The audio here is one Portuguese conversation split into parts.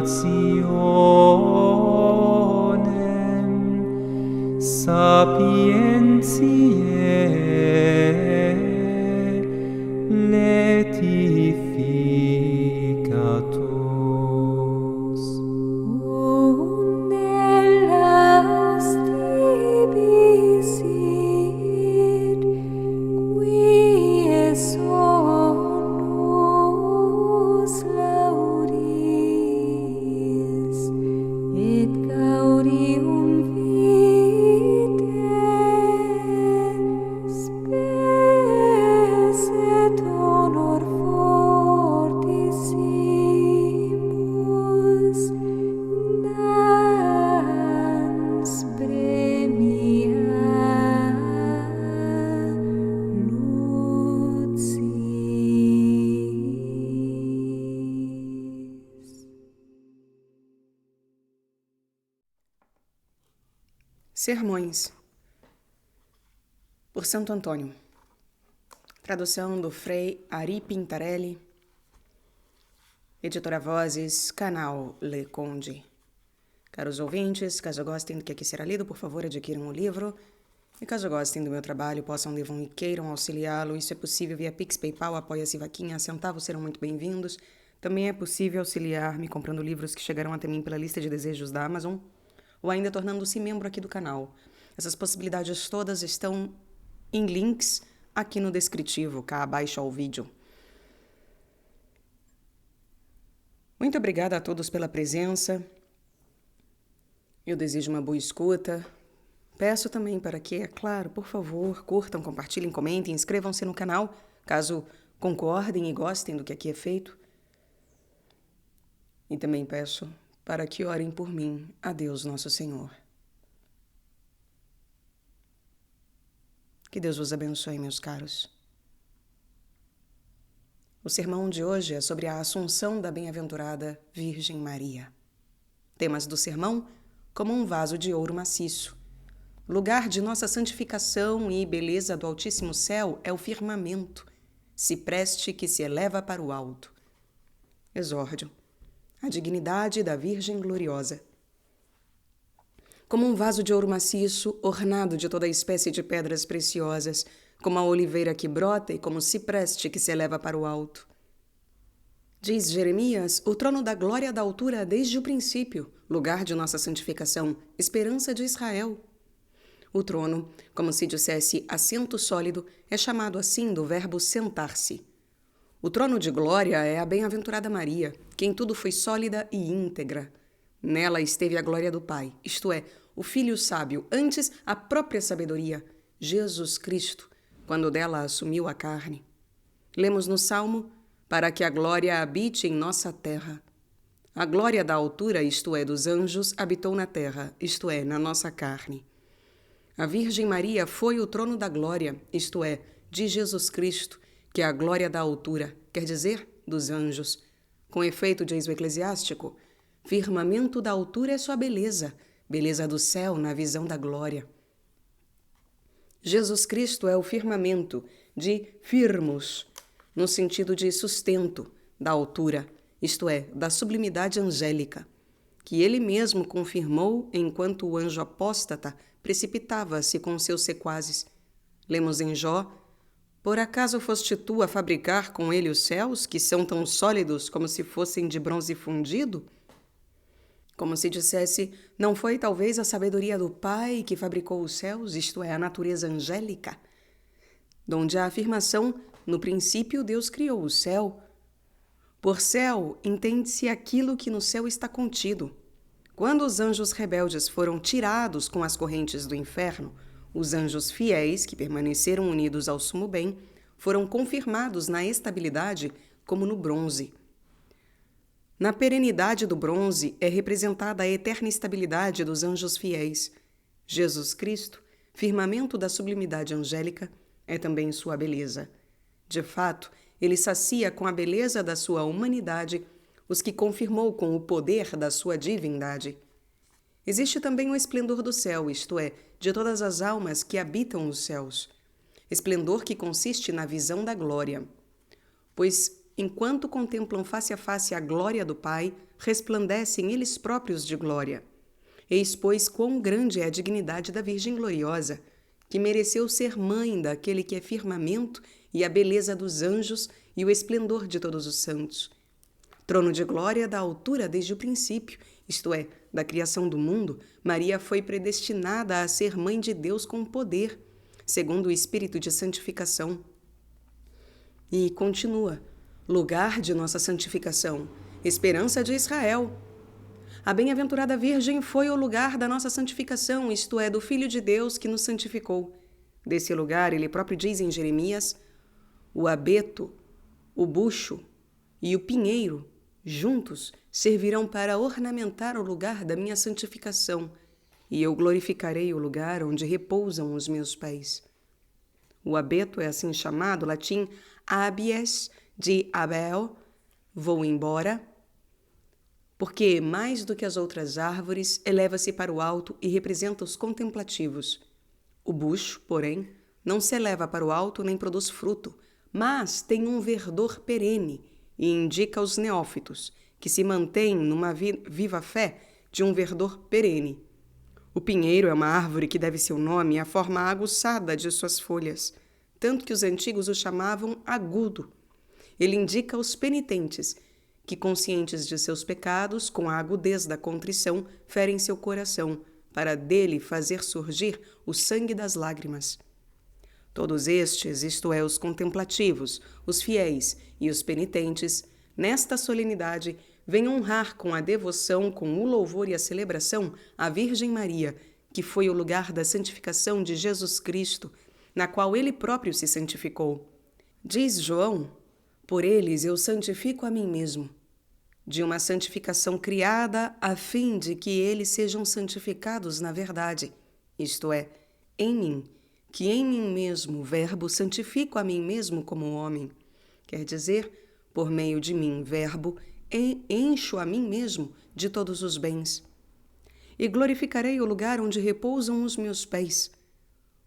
rationem sapientiae letificatus. Undelas tibi sit, qui sonus laudis, et gaudium vitae spes et honor fortissimus dans premia lucis. Sermões, por Santo Antônio. Tradução do Frei Ari Pintarelli. Editora Vozes, canal Le Conde. Caros ouvintes, caso gostem do que aqui será lido, por favor, adquiram o livro. E caso gostem do meu trabalho, possam, devam e queiram auxiliá-lo. Isso é possível via Pix, PayPal, Apoia-se, Vaquinha, centavos serão muito bem-vindos. Também é possível auxiliar-me comprando livros que chegarão até mim pela lista de desejos da Amazon, ou ainda tornando-se membro aqui do canal. Essas possibilidades todas estão em links aqui no descritivo, cá abaixo ao vídeo. Muito obrigada a todos pela presença. Eu desejo uma boa escuta. Peço também para que, é claro, por favor, curtam, compartilhem, comentem, inscrevam-se no canal, caso concordem e gostem do que aqui é feito. E também peço para que orem por mim, a Deus Nosso Senhor. Que Deus vos abençoe, meus caros. O sermão de hoje é sobre a Assunção da Bem-aventurada Virgem Maria. Temas do sermão: como um vaso de ouro maciço. Lugar de nossa santificação e beleza do Altíssimo Céu é o firmamento, cipreste que se eleva para o alto. Exórdio: a dignidade da Virgem Gloriosa. Como um vaso de ouro maciço, ornado de toda espécie de pedras preciosas, como a oliveira que brota e como o cipreste que se eleva para o alto. Diz Jeremias: o trono da glória da altura desde o princípio, lugar de nossa santificação, esperança de Israel. O trono, como se dissesse assento sólido, é chamado assim do verbo sentar-se. O trono de glória é a bem-aventurada Maria, que em tudo foi sólida e íntegra. Nela esteve a glória do Pai, isto é, o Filho sábio, antes a própria sabedoria, Jesus Cristo, quando dela assumiu a carne. Lemos no Salmo: para que a glória habite em nossa terra. A glória da altura, isto é, dos anjos, habitou na terra, isto é, na nossa carne. A Virgem Maria foi o trono da glória, isto é, de Jesus Cristo, que é a glória da altura, quer dizer, dos anjos. Com efeito, diz o Eclesiástico, firmamento da altura é sua beleza, beleza do céu na visão da glória. Jesus Cristo é o firmamento de firmus, no sentido de sustento, da altura, isto é, da sublimidade angélica, que ele mesmo confirmou enquanto o anjo apóstata precipitava-se com seus sequazes. Lemos em Jó: por acaso foste tu a fabricar com ele os céus, que são tão sólidos como se fossem de bronze fundido? Como se dissesse, não foi talvez a sabedoria do Pai que fabricou os céus, isto é, a natureza angélica? Donde a afirmação, no princípio Deus criou o céu. Por céu, entende-se aquilo que no céu está contido. Quando os anjos rebeldes foram tirados com as correntes do inferno, os anjos fiéis, que permaneceram unidos ao sumo bem, foram confirmados na estabilidade como no bronze. Na perenidade do bronze é representada a eterna estabilidade dos anjos fiéis. Jesus Cristo, firmamento da sublimidade angélica, é também sua beleza. De fato, ele sacia com a beleza da sua humanidade os que confirmou com o poder da sua divindade. Existe também o esplendor do céu, isto é, de todas as almas que habitam os céus. Esplendor que consiste na visão da glória. Pois enquanto contemplam face a face a glória do Pai, resplandecem eles próprios de glória. Eis, pois, quão grande é a dignidade da Virgem gloriosa, que mereceu ser mãe daquele que é firmamento e a beleza dos anjos e o esplendor de todos os santos. Trono de glória da altura desde o princípio, isto é, da criação do mundo, Maria foi predestinada a ser mãe de Deus com poder, segundo o Espírito de santificação. E continua, lugar de nossa santificação, esperança de Israel. A bem-aventurada Virgem foi o lugar da nossa santificação, isto é, do Filho de Deus que nos santificou. Desse lugar, ele próprio diz em Jeremias, o abeto, o bucho e o pinheiro, juntos, servirão para ornamentar o lugar da minha santificação, e eu glorificarei o lugar onde repousam os meus pés. O abeto é assim chamado, latim habeas, de abel, vou embora, porque, mais do que as outras árvores, eleva-se para o alto e representa os contemplativos. O bucho, porém, não se eleva para o alto nem produz fruto, mas tem um verdor perene e indica os neófitos, que se mantêm numa viva fé de um verdor perene. O pinheiro é uma árvore que deve seu nome à forma aguçada de suas folhas, tanto que os antigos o chamavam agudo. Ele indica os penitentes, que, conscientes de seus pecados, com a agudez da contrição, ferem seu coração, para dele fazer surgir o sangue das lágrimas. Todos estes, isto é, os contemplativos, os fiéis e os penitentes, nesta solenidade, vêm honrar com a devoção, com o louvor e a celebração, a Virgem Maria, que foi o lugar da santificação de Jesus Cristo, na qual ele próprio se santificou. Diz João, por eles eu santifico a mim mesmo, de uma santificação criada a fim de que eles sejam santificados na verdade, isto é, em mim, que em mim mesmo, o Verbo, santifico a mim mesmo como homem. Quer dizer, por meio de mim, Verbo, encho a mim mesmo de todos os bens. E glorificarei o lugar onde repousam os meus pés.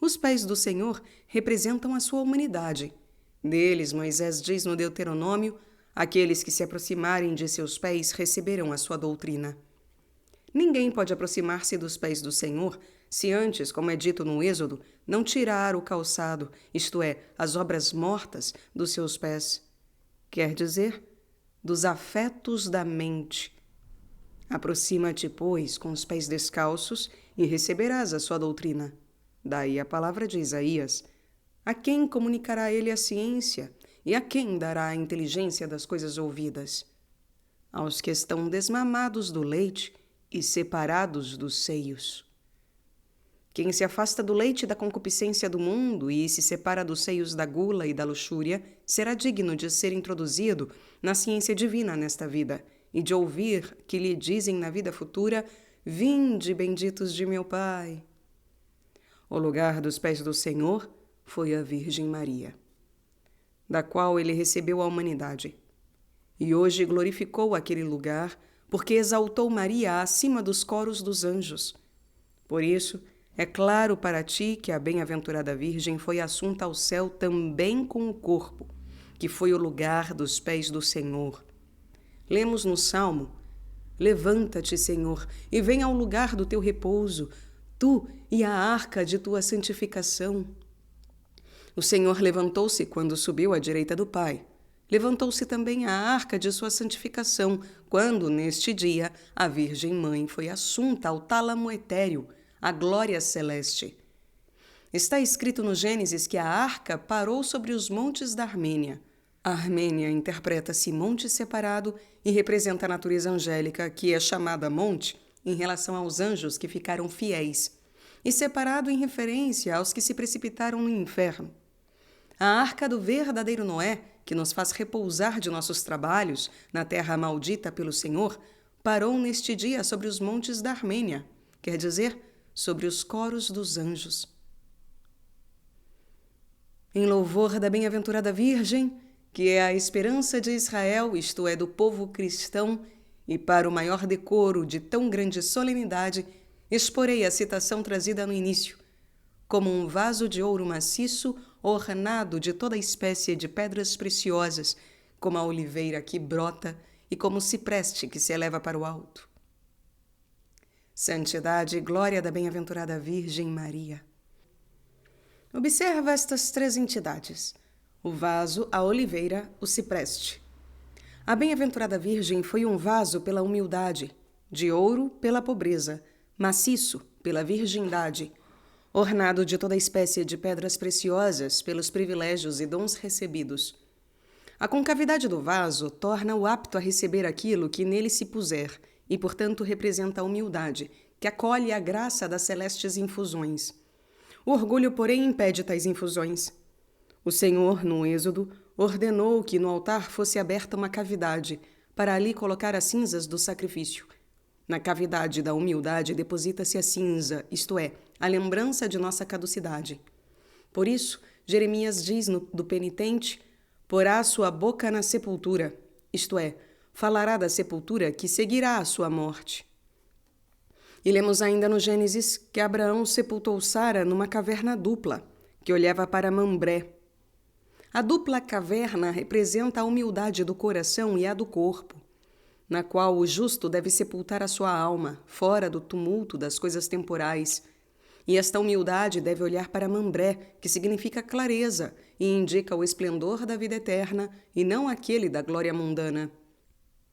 Os pés do Senhor representam a sua humanidade. Deles, Moisés diz no Deuteronômio, aqueles que se aproximarem de seus pés receberão a sua doutrina. Ninguém pode aproximar-se dos pés do Senhor se antes, como é dito no Êxodo, não tirar o calçado, isto é, as obras mortas, dos seus pés. Quer dizer, dos afetos da mente. Aproxima-te, pois, com os pés descalços e receberás a sua doutrina. Daí a palavra de Isaías. A quem comunicará ele a ciência? E a quem dará a inteligência das coisas ouvidas? Aos que estão desmamados do leite e separados dos seios. Quem se afasta do leite da concupiscência do mundo e se separa dos seios da gula e da luxúria, será digno de ser introduzido na ciência divina nesta vida e de ouvir que lhe dizem na vida futura, vinde, benditos de meu Pai. O lugar dos pés do Senhor foi a Virgem Maria, da qual ele recebeu a humanidade. E hoje glorificou aquele lugar, porque exaltou Maria acima dos coros dos anjos. Por isso, é claro para ti que a bem-aventurada Virgem foi assunta ao céu também com o corpo, que foi o lugar dos pés do Senhor. Lemos no Salmo, levanta-te, Senhor, e vem ao lugar do teu repouso, tu e a arca de tua santificação. O Senhor levantou-se quando subiu à direita do Pai. Levantou-se também a arca de sua santificação, quando, neste dia, a Virgem Mãe foi assunta ao tálamo etéreo, a glória celeste. Está escrito no Gênesis que a arca parou sobre os montes da Armênia. A Armênia interpreta-se monte separado e representa a natureza angélica, que é chamada monte em relação aos anjos que ficaram fiéis, e separado em referência aos que se precipitaram no inferno. A arca do verdadeiro Noé, que nos faz repousar de nossos trabalhos na terra maldita pelo Senhor, parou neste dia sobre os montes da Armênia, quer dizer, sobre os coros dos anjos. Em louvor da bem-aventurada Virgem, que é a esperança de Israel, isto é, do povo cristão, e para o maior decoro de tão grande solenidade, exporei a citação trazida no início, como um vaso de ouro maciço ornado de toda espécie de pedras preciosas, como a oliveira que brota e como o cipreste que se eleva para o alto. Santidade e glória da bem-aventurada Virgem Maria. Observa estas três entidades: o vaso, a oliveira, o cipreste. A bem-aventurada Virgem foi um vaso pela humildade, de ouro pela pobreza, maciço pela virgindade, ornado de toda espécie de pedras preciosas pelos privilégios e dons recebidos. A concavidade do vaso torna-o apto a receber aquilo que nele se puser e, portanto, representa a humildade, que acolhe a graça das celestes infusões. O orgulho, porém, impede tais infusões. O Senhor, no Êxodo, ordenou que no altar fosse aberta uma cavidade, para ali colocar as cinzas do sacrifício. Na cavidade da humildade deposita-se a cinza, isto é, a lembrança de nossa caducidade. Por isso, Jeremias diz do penitente: porá sua boca na sepultura, isto é, falará da sepultura que seguirá a sua morte. E lemos ainda no Gênesis que Abraão sepultou Sara numa caverna dupla, que olhava para Mambré. A dupla caverna representa a humildade do coração e a do corpo, na qual o justo deve sepultar a sua alma, fora do tumulto das coisas temporais. E esta humildade deve olhar para Mambré, que significa clareza e indica o esplendor da vida eterna e não aquele da glória mundana.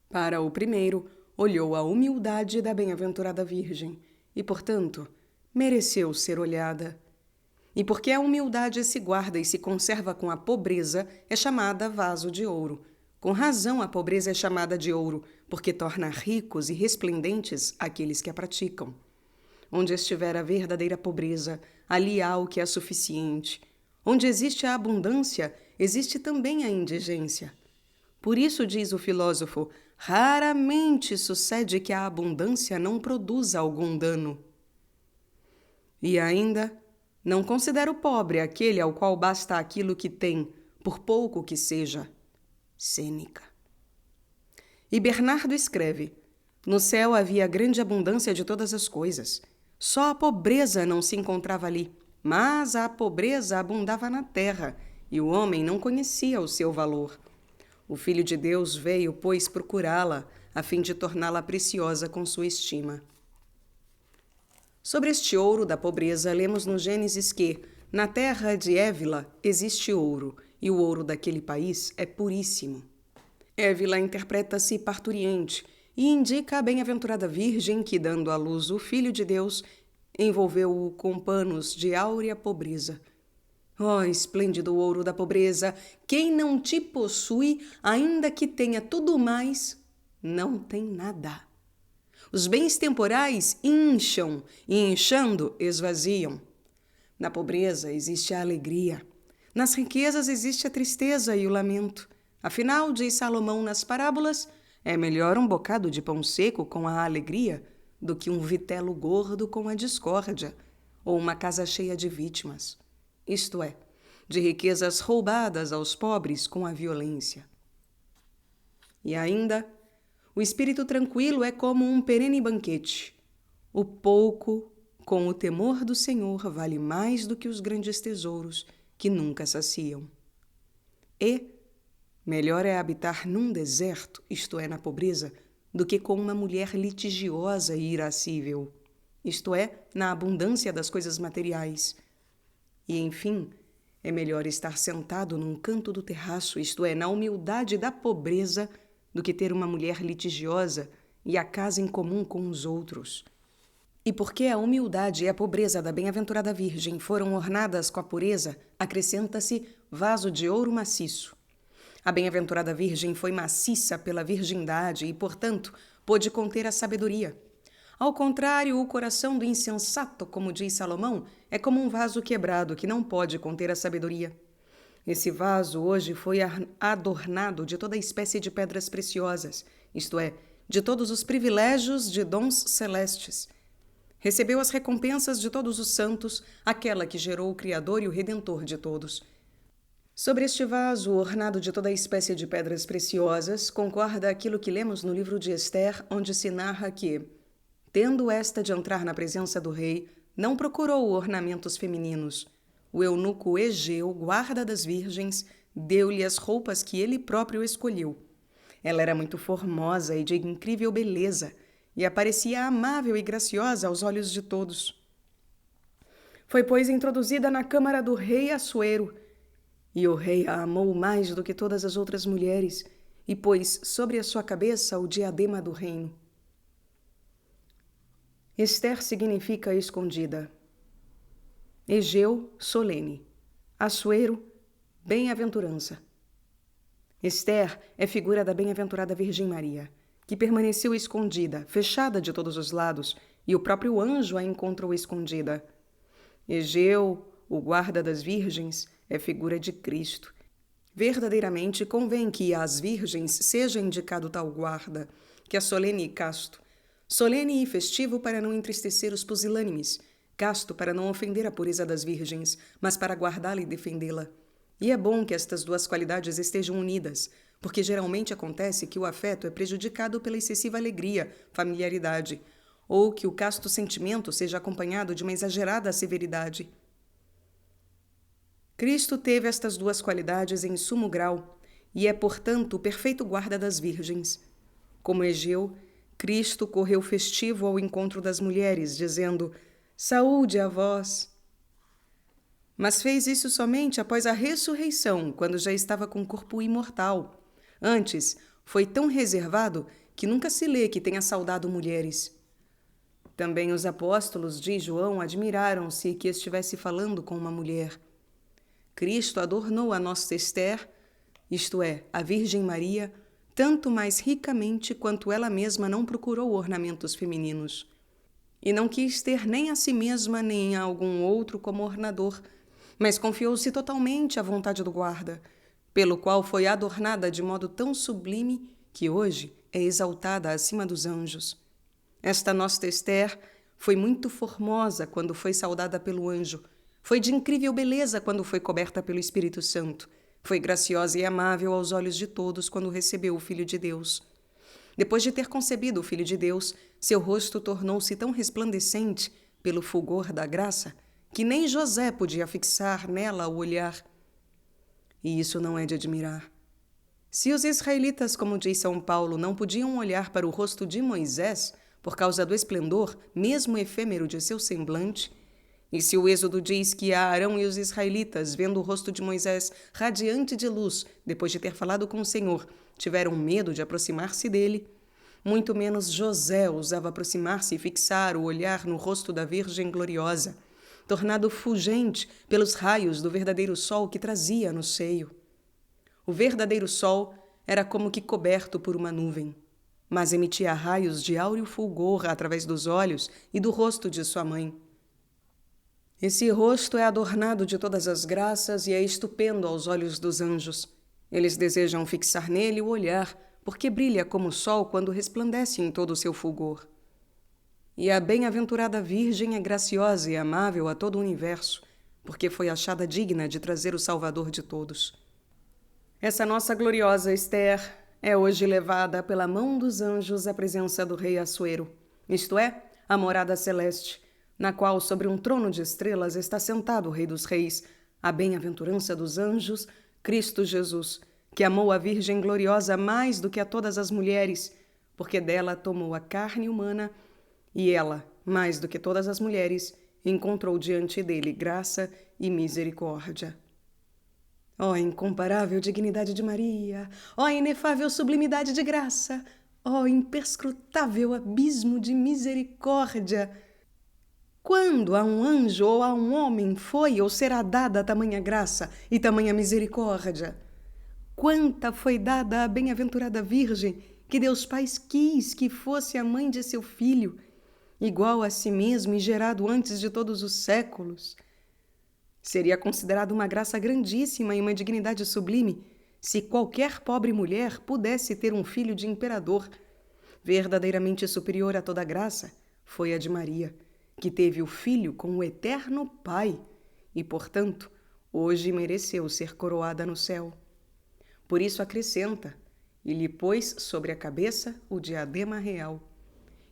Para o primeiro, olhou a humildade da bem-aventurada Virgem e, portanto, mereceu ser olhada. E porque a humildade se guarda e se conserva com a pobreza, é chamada vaso de ouro. Com razão, a pobreza é chamada de ouro, porque torna ricos e resplendentes aqueles que a praticam. Onde estiver a verdadeira pobreza, ali há o que é suficiente. Onde existe a abundância, existe também a indigência. Por isso, diz o filósofo, raramente sucede que a abundância não produza algum dano. E ainda, não considero pobre aquele ao qual basta aquilo que tem, por pouco que seja. Sêneca. E Bernardo escreve: no céu havia grande abundância de todas as coisas. Só a pobreza não se encontrava ali, mas a pobreza abundava na terra, e o homem não conhecia o seu valor. O Filho de Deus veio, pois, procurá-la, a fim de torná-la preciosa com sua estima. Sobre este ouro da pobreza, lemos no Gênesis que, na terra de Évila, existe ouro, e o ouro daquele país é puríssimo. Évila interpreta-se parturiente e indica a bem-aventurada Virgem que, dando à luz o Filho de Deus, envolveu-o com panos de áurea pobreza. Ó, esplêndido ouro da pobreza, quem não te possui, ainda que tenha tudo mais, não tem nada. Os bens temporais incham e, inchando, esvaziam. Na pobreza existe a alegria. Nas riquezas existe a tristeza e o lamento. Afinal, diz Salomão nas parábolas, é melhor um bocado de pão seco com a alegria do que um vitelo gordo com a discórdia, ou uma casa cheia de vítimas. Isto é, de riquezas roubadas aos pobres com a violência. E ainda, o espírito tranquilo é como um perene banquete. O pouco, com o temor do Senhor, vale mais do que os grandes tesouros que nunca saciam. E melhor é habitar num deserto, isto é, na pobreza, do que com uma mulher litigiosa e irascível, isto é, na abundância das coisas materiais. E, enfim, é melhor estar sentado num canto do terraço, isto é, na humildade da pobreza, do que ter uma mulher litigiosa e a casa em comum com os outros. E porque a humildade e a pobreza da bem-aventurada Virgem foram ornadas com a pureza, acrescenta-se vaso de ouro maciço. A bem-aventurada Virgem foi maciça pela virgindade e, portanto, pôde conter a sabedoria. Ao contrário, o coração do insensato, como diz Salomão, é como um vaso quebrado que não pode conter a sabedoria. Esse vaso hoje foi adornado de toda espécie de pedras preciosas, isto é, de todos os privilégios de dons celestes. Recebeu as recompensas de todos os santos, aquela que gerou o Criador e o Redentor de todos. Sobre este vaso, ornado de toda espécie de pedras preciosas, concorda aquilo que lemos no livro de Ester, onde se narra que, tendo esta de entrar na presença do rei, não procurou ornamentos femininos. O eunuco Egeu, guarda das virgens, deu-lhe as roupas que ele próprio escolheu. Ela era muito formosa e de incrível beleza, e aparecia amável e graciosa aos olhos de todos. Foi, pois, introduzida na câmara do rei Assuero, e o rei a amou mais do que todas as outras mulheres, e pôs sobre a sua cabeça o diadema do reino. Ester significa escondida. Egeu, solene. Assuero, bem-aventurança. Ester é figura da bem-aventurada Virgem Maria, que permaneceu escondida, fechada de todos os lados, e o próprio anjo a encontrou escondida. Egeu, o guarda das virgens, é figura de Cristo. Verdadeiramente convém que às virgens seja indicado tal guarda, que é solene e casto. Solene e festivo para não entristecer os pusilânimes, casto para não ofender a pureza das virgens, mas para guardá-la e defendê-la. E é bom que estas duas qualidades estejam unidas, porque geralmente acontece que o afeto é prejudicado pela excessiva alegria, familiaridade, ou que o casto sentimento seja acompanhado de uma exagerada severidade. Cristo teve estas duas qualidades em sumo grau e é, portanto, o perfeito guarda das virgens. Como Egeu, Cristo correu festivo ao encontro das mulheres, dizendo: "Saúde a vós!" Mas fez isso somente após a ressurreição, quando já estava com o corpo imortal. Antes, foi tão reservado que nunca se lê que tenha saudado mulheres. Também os apóstolos, diz João, admiraram-se que estivesse falando com uma mulher. Cristo adornou a nossa Ester, isto é, a Virgem Maria, tanto mais ricamente quanto ela mesma não procurou ornamentos femininos. E não quis ter nem a si mesma nem a algum outro como ornador, mas confiou-se totalmente à vontade do guarda, pelo qual foi adornada de modo tão sublime que hoje é exaltada acima dos anjos. Esta nossa Ester foi muito formosa quando foi saudada pelo anjo, foi de incrível beleza quando foi coberta pelo Espírito Santo, foi graciosa e amável aos olhos de todos quando recebeu o Filho de Deus. Depois de ter concebido o Filho de Deus, seu rosto tornou-se tão resplandecente pelo fulgor da graça que nem José podia fixar nela o olhar. E isso não é de admirar. Se os israelitas, como diz São Paulo, não podiam olhar para o rosto de Moisés por causa do esplendor, mesmo efêmero, de seu semblante, e se o Êxodo diz que Arão e os israelitas, vendo o rosto de Moisés radiante de luz, depois de ter falado com o Senhor, tiveram medo de aproximar-se dele, muito menos José ousava aproximar-se e fixar o olhar no rosto da Virgem gloriosa, tornado fulgente pelos raios do verdadeiro sol que trazia no seio. O verdadeiro sol era como que coberto por uma nuvem, mas emitia raios de áureo fulgor através dos olhos e do rosto de sua mãe. Esse rosto é adornado de todas as graças e é estupendo aos olhos dos anjos. Eles desejam fixar nele o olhar, porque brilha como o sol quando resplandece em todo o seu fulgor. E a bem-aventurada Virgem é graciosa e amável a todo o universo, porque foi achada digna de trazer o Salvador de todos. Essa nossa gloriosa Ester é hoje levada pela mão dos anjos à presença do rei Assuero, isto é, a morada celeste, na qual sobre um trono de estrelas está sentado o Rei dos Reis, a bem-aventurança dos anjos, Cristo Jesus, que amou a Virgem gloriosa mais do que a todas as mulheres, porque dela tomou a carne humana, e ela, mais do que todas as mulheres, encontrou diante dele graça e misericórdia. Ó incomparável dignidade de Maria! Ó inefável sublimidade de graça! Ó imperscrutável abismo de misericórdia! Quando a um anjo ou a um homem foi ou será dada tamanha graça e tamanha misericórdia? Quanta foi dada à bem-aventurada Virgem, que Deus Pai quis que fosse a mãe de seu Filho, igual a si mesmo e gerado antes de todos os séculos. Seria considerado uma graça grandíssima e uma dignidade sublime se qualquer pobre mulher pudesse ter um filho de imperador. Verdadeiramente superior a toda graça foi a de Maria, que teve o Filho com o eterno Pai e, portanto, hoje mereceu ser coroada no céu. Por isso acrescenta, e lhe pôs sobre a cabeça o diadema real.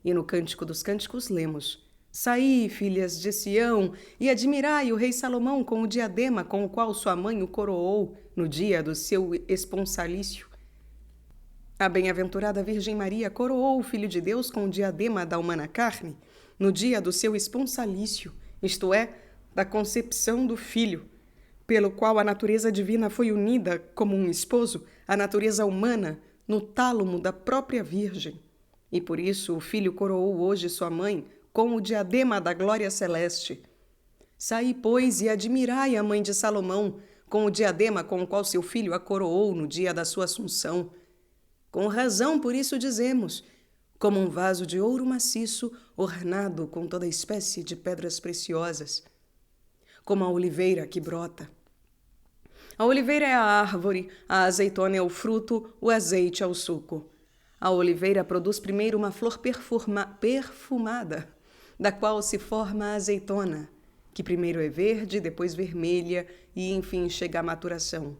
E no Cântico dos Cânticos lemos, Saí, filhas de Sião, e admirai o rei Salomão com o diadema com o qual sua mãe o coroou no dia do seu esponsalício. A bem-aventurada Virgem Maria coroou o Filho de Deus com o diadema da humana carne no dia do seu esponsalício, isto é, da concepção do Filho, pelo qual a natureza divina foi unida como um esposo à natureza humana no tálamo da própria Virgem. E por isso o Filho coroou hoje sua mãe com o diadema da glória celeste. Saí, pois, e admirai a mãe de Salomão com o diadema com o qual seu filho a coroou no dia da sua assunção. Com razão, por isso dizemos, como um vaso de ouro maciço ornado com toda espécie de pedras preciosas, como a oliveira que brota. A oliveira é a árvore, a azeitona é o fruto, o azeite é o suco. A oliveira produz primeiro uma flor perfumada, da qual se forma a azeitona, que primeiro é verde, depois vermelha e, enfim, chega à maturação.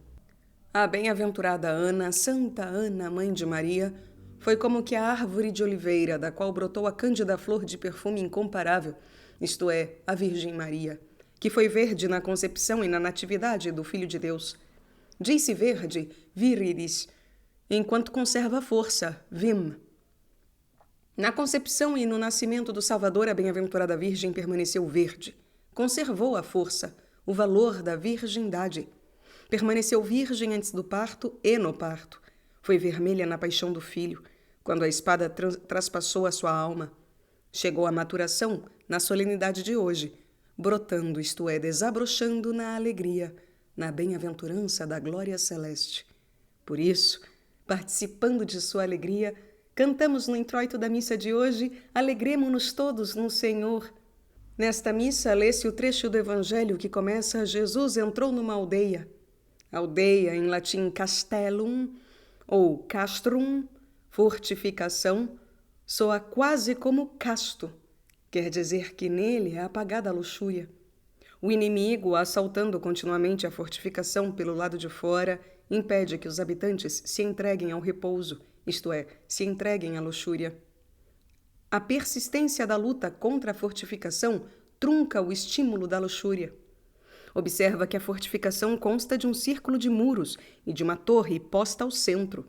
A bem-aventurada Ana, Santa Ana, mãe de Maria, foi como que a árvore de oliveira, da qual brotou a cândida flor de perfume incomparável, isto é, a Virgem Maria, que foi verde na concepção e na natividade do Filho de Deus. Diz-se verde, virilis, enquanto conserva força, vim. Na concepção e no nascimento do Salvador, a bem-aventurada Virgem permaneceu verde, conservou a força, o valor da virgindade. Permaneceu virgem antes do parto e no parto. Foi vermelha na paixão do Filho, quando a espada traspassou a sua alma. Chegou à maturação na solenidade de hoje, brotando, isto é, desabrochando na alegria, na bem-aventurança da glória celeste. Por isso, participando de sua alegria, cantamos no introito da missa de hoje, alegremo-nos todos no Senhor. Nesta missa, lê-se o trecho do Evangelho que começa: Jesus entrou numa aldeia. Aldeia, em latim castellum, ou castrum, fortificação, soa quase como casto. Quer dizer que nele é apagada a luxúria. O inimigo, assaltando continuamente a fortificação pelo lado de fora, impede que os habitantes se entreguem ao repouso, isto é, se entreguem à luxúria. A persistência da luta contra a fortificação trunca o estímulo da luxúria. Observa que a fortificação consta de um círculo de muros e de uma torre posta ao centro.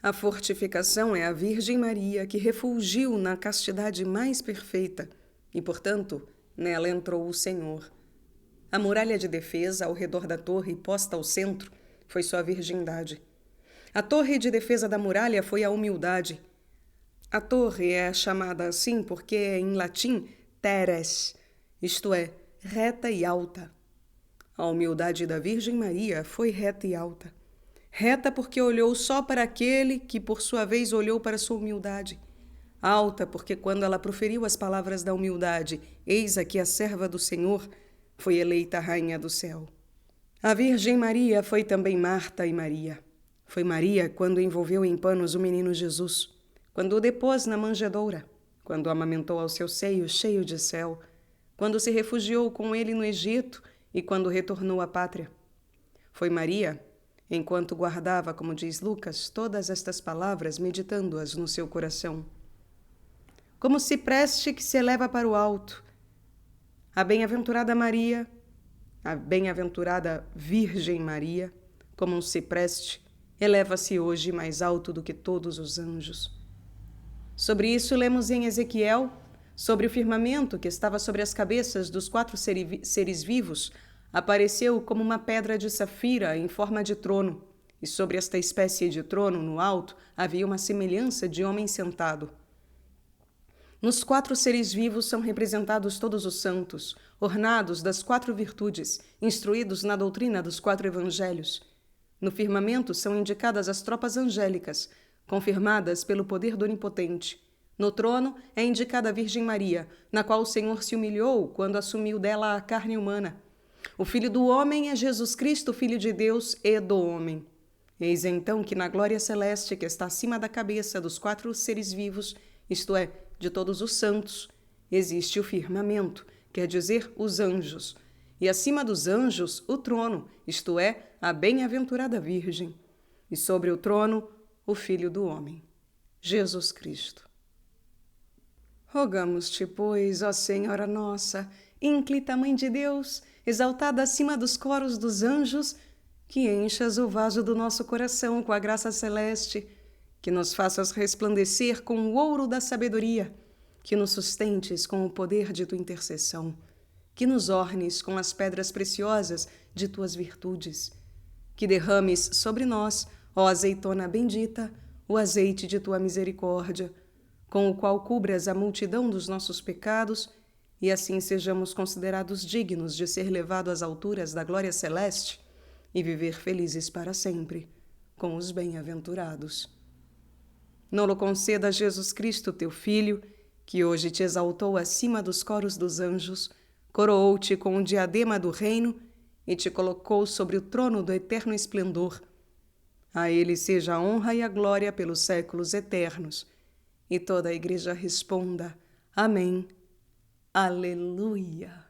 A fortificação é a Virgem Maria que refulgiu na castidade mais perfeita e, portanto, nela entrou o Senhor. A muralha de defesa ao redor da torre posta ao centro foi sua virgindade. A torre de defesa da muralha foi a humildade. A torre é chamada assim porque é em latim teres, isto é, reta e alta. A humildade da Virgem Maria foi reta e alta. Reta porque olhou só para aquele que, por sua vez, olhou para sua humildade. Alta porque, quando ela proferiu as palavras da humildade, eis aqui a serva do Senhor, foi eleita rainha do céu. A Virgem Maria foi também Marta e Maria. Foi Maria quando envolveu em panos o menino Jesus, quando o depôs na manjedoura, quando o amamentou ao seu seio cheio de céu, quando se refugiou com ele no Egito e quando retornou à pátria. Foi Maria, enquanto guardava, como diz Lucas, todas estas palavras, meditando-as no seu coração. Como cipreste que se eleva para o alto, a bem-aventurada Maria, a bem-aventurada Virgem Maria, como um cipreste, eleva-se hoje mais alto do que todos os anjos. Sobre isso lemos em Ezequiel, sobre o firmamento que estava sobre as cabeças dos 4 seres vivos, apareceu como uma pedra de safira em forma de trono, e sobre esta espécie de trono, no alto, havia uma semelhança de homem sentado. Nos 4 seres vivos são representados todos os santos, ornados das 4 virtudes, instruídos na doutrina dos 4 evangelhos. No firmamento são indicadas as tropas angélicas, confirmadas pelo poder do Onipotente. No trono é indicada a Virgem Maria, na qual o Senhor se humilhou quando assumiu dela a carne humana. O Filho do Homem é Jesus Cristo, Filho de Deus e do homem. Eis então que na glória celeste que está acima da cabeça dos 4 seres vivos, isto é, de todos os santos, existe o firmamento, quer dizer, os anjos, e acima dos anjos o trono, isto é, a bem-aventurada Virgem, e sobre o trono o Filho do Homem, Jesus Cristo. Rogamos-te, pois, ó Senhora nossa, ínclita Mãe de Deus, exaltada acima dos coros dos anjos, que enchas o vaso do nosso coração com a graça celeste, que nos faças resplandecer com o ouro da sabedoria, que nos sustentes com o poder de tua intercessão, que nos ornes com as pedras preciosas de tuas virtudes, que derrames sobre nós, ó azeitona bendita, o azeite de tua misericórdia, com o qual cubras a multidão dos nossos pecados, e assim sejamos considerados dignos de ser levados às alturas da glória celeste e viver felizes para sempre, com os bem-aventurados. Não-lo conceda Jesus Cristo, teu Filho, que hoje te exaltou acima dos coros dos anjos, coroou-te com o diadema do reino e te colocou sobre o trono do eterno esplendor. A ele seja a honra e a glória pelos séculos eternos. E toda a igreja responda: Amém. Aleluia.